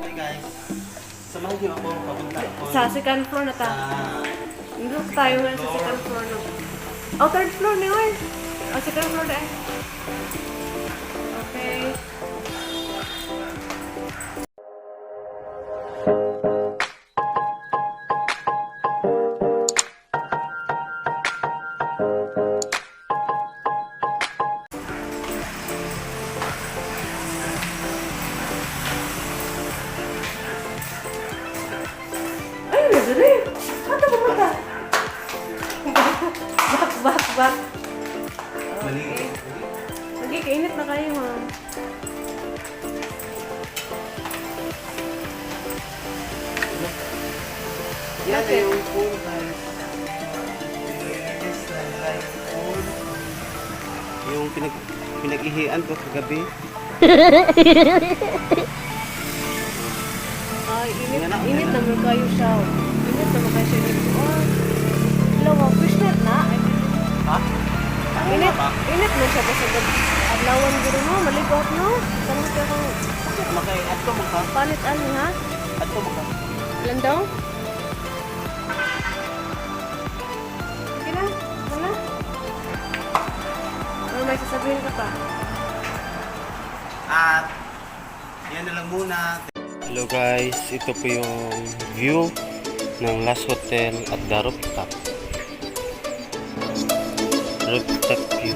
Hi guys. Samahan niyo ako papunta ako Sa second floor na ta. sa Hindi tayo nga sa second floor na. Oh, third floor na yun. Oh, second floor na. Okay. Ay, nadali. Ano ba mata? Back. mali. Sige, kainit na kayo, ma'am. Yan Okay. yung pool guys. Yes, like pool. Yung pinag-ihian ko kagabi. Ay, init, Yan na. init naman kayo siya. Init naman kayo siya dito. Oh, lawa, fishnet na. Ha? Init, init mo siya basta adlawan guro mo, maligot no? Tanong siya kung Makay ato mo ka. palit ano ha? Ato mo ka. Ilan daw? Sige na, wala. Ano may sasabihin ka pa? At yan na lang muna. Hello guys, ito po yung view ng Last Hotel at the rooftop. Rooftop view.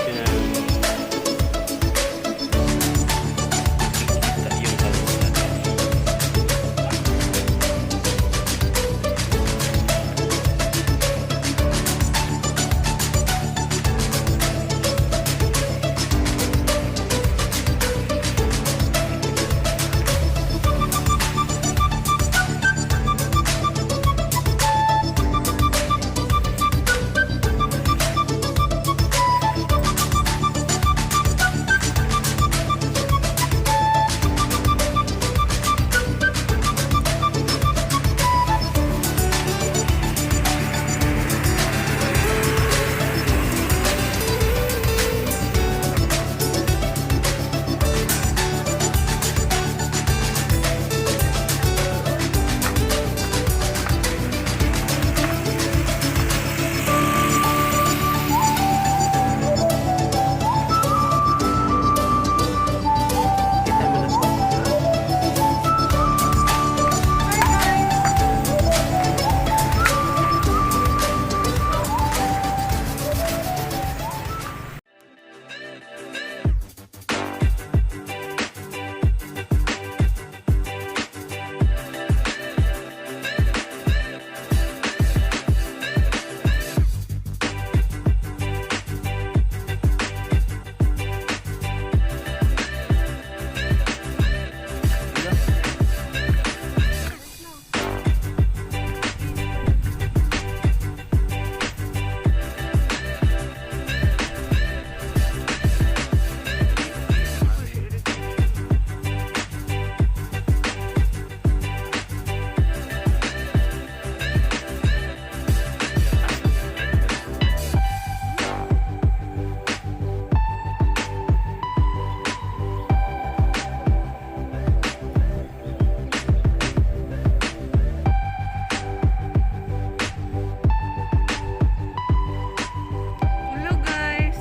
Yan. Kita yung kalsada. Kita mo na po. Hello guys.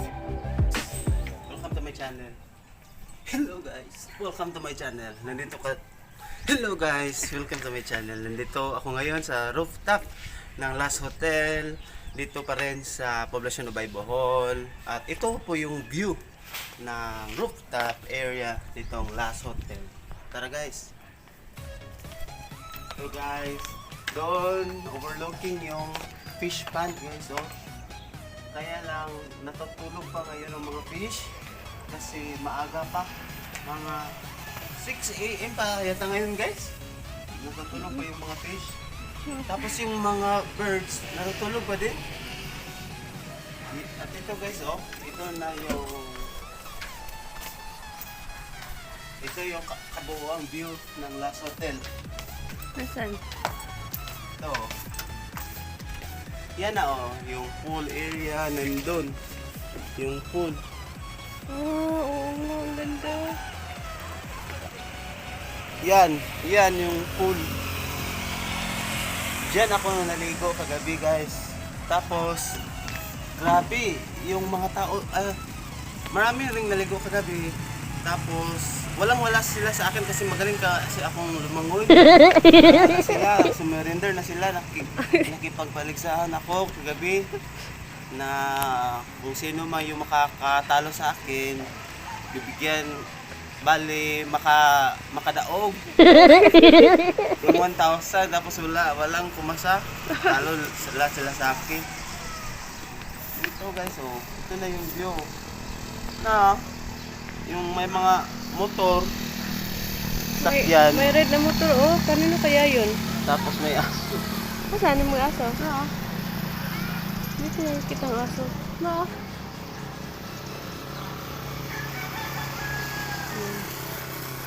Welcome to my channel. Hello guys. Welcome to my channel. Nandito ka. Hello guys. Welcome to my channel. Nandito ako ngayon sa rooftop ng Last Hotel. Dito pa rin sa Poblacion Ubay, Bohol. At ito po yung view ng rooftop area nitong Last Hotel. Tara guys. So guys, doon overlooking yung fish pond guys. Oh. Kaya lang natutulog pa ngayon ang mga fish kasi maaga pa, mga 6 AM pa yata ngayon guys. Natutulog pa yung mga fish. Tapos yung mga birds natutulog pa din. At ito guys, oh, ito na yung kabuuang view ng Last Hotel. Nasaan? Ito. Yan na oh, yung pool area nandun. Yung pool. Oo nga, ang ganda. Yan yung pool. Diyan ako naligo kagabi guys. Tapos, grabe, yung mga tao, marami ring naligo kagabi. Tapos, walang-wala sila sa akin kasi magaling kasi akong lumangoy. Sila, sumurrender na sila, nakipagpaligsahan ako kagabi na kung sino man yung makakatalo sa akin, bibigyan, bali, makadaog. Yung 1,000, tapos walang kumasa, talo sila sa akin. Ito guys, oh, ito na yung view. Na, yung may mga motor, sakyan, May red na motor, oh. Kanino kaya yun? tapos may aso. Saan mo yung aso? Dito na kita ang aso.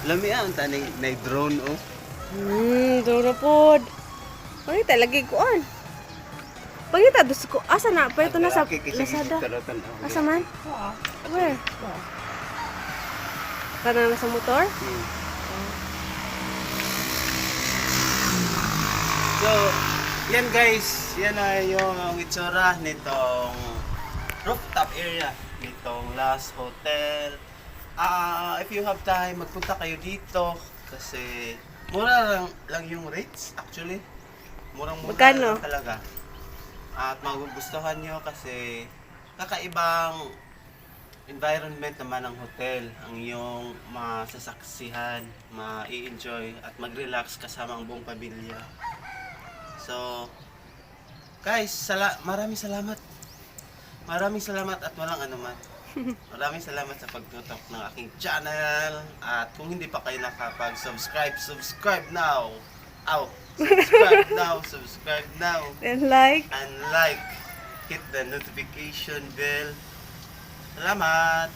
Lami ang taning na drone, oh. Drone na pod. Pangita, lagi ko on. Pangita, dos ko. Asa na? Pa ito na sa Lazada. Asa man? Where? Kana na sa motor? So, yan guys, yan na yung itsura nitong rooftop area nitong Last Hotel. If you have time, magpunta kayo dito kasi mura lang yung rates actually. Murang-mura Magkano? lang talaga. At magugustuhan nyo kasi kakaibang environment naman ng hotel ang iyong masasaksihan, ma-i-enjoy at mag-relax kasama ang buong pamilya. So, guys, maraming salamat. Maraming salamat at walang anuman. Maraming salamat sa pagtutok ng aking channel. At kung hindi pa kayo nakapag-subscribe, subscribe now. Subscribe now. And like. And like. Hit the notification bell. Salamat!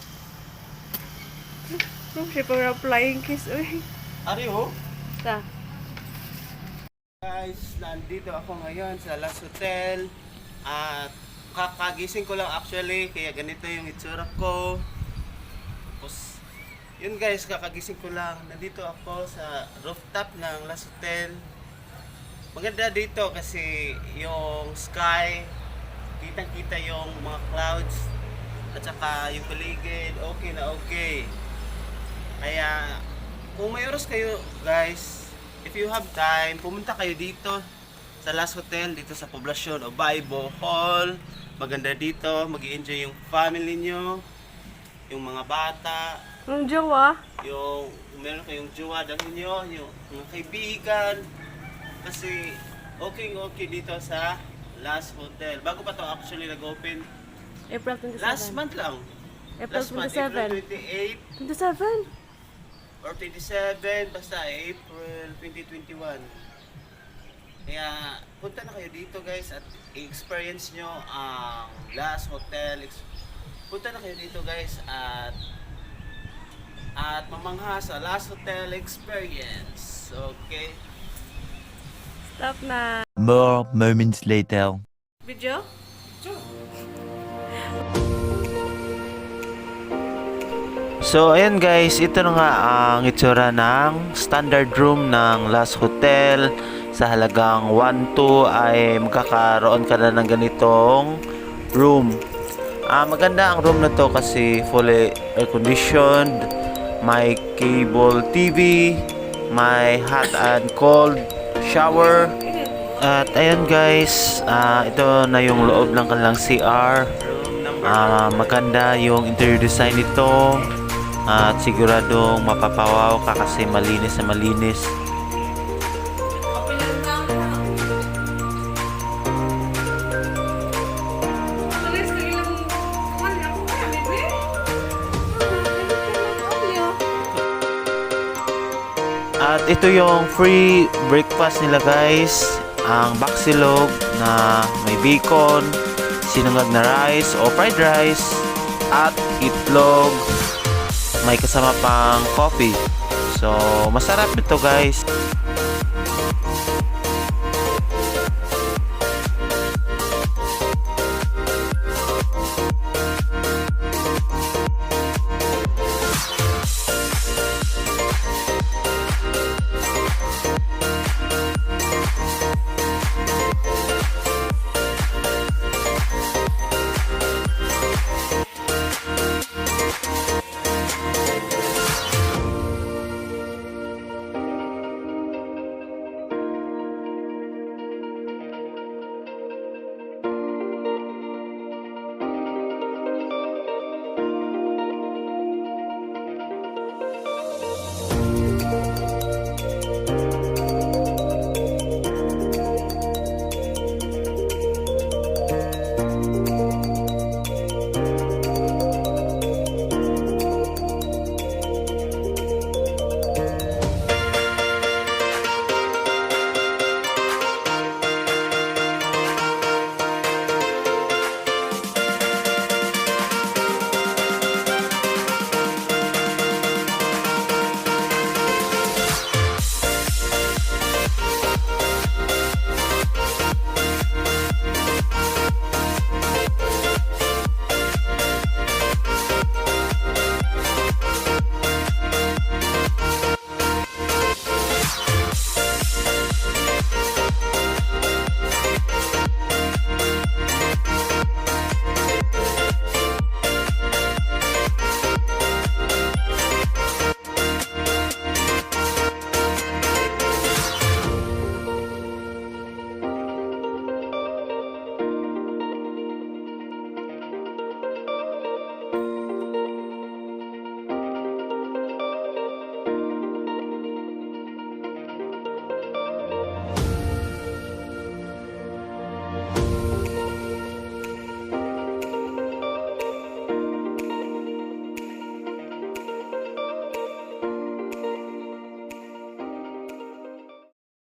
Siya pa flying kiss. Uy. Ariho! Ta. Guys, nandito ako ngayon sa Last Hotel. At kakagising ko lang actually, kaya ganito yung itsura ko. Tapos, yun guys, kakagising ko lang. Nandito ako sa rooftop ng Last Hotel. Maganda dito kasi yung sky, kitang-kita yung mga clouds. At saka yung paligid, okay na okay. Kaya, kung may oras kayo guys, if you have time, pumunta kayo dito sa Last Hotel, dito sa poblasyon o Bohol. Maganda dito, mag-i-enjoy yung family nyo, yung mga bata, Ang jowa. yung meron kayong jowa, dalhin nyo, yung mga kaibigan. Kasi okay dito sa Last Hotel. Bago pa to actually nag-open. April 27. Last month lang. April Last month, 27. April 28 27. or 27, basta April 2021. Kaya punta na kayo dito guys at i-experience nyo ang Last Hotel. Punta na kayo dito guys at mamangha sa Last Hotel experience. Okay? Stop na. More moments later. Video? So ayan guys, ito na nga ang itsura ng standard room ng Last Hotel. Sa halagang 1,200 ay magkakaroon ka na ng ganitong room. Maganda ang room na to kasi fully air conditioned, may cable TV, may hot and cold shower. At ayan guys, ito na yung loob ng kanilang CR. Maganda yung interior design nito. At siguradong mapapawaw ka kasi malinis na malinis. At ito yung free breakfast nila guys. Ang baksilog na may bacon, sinangag na rice o fried rice, at itlog. May kasama pang coffee. So, masarap ito guys.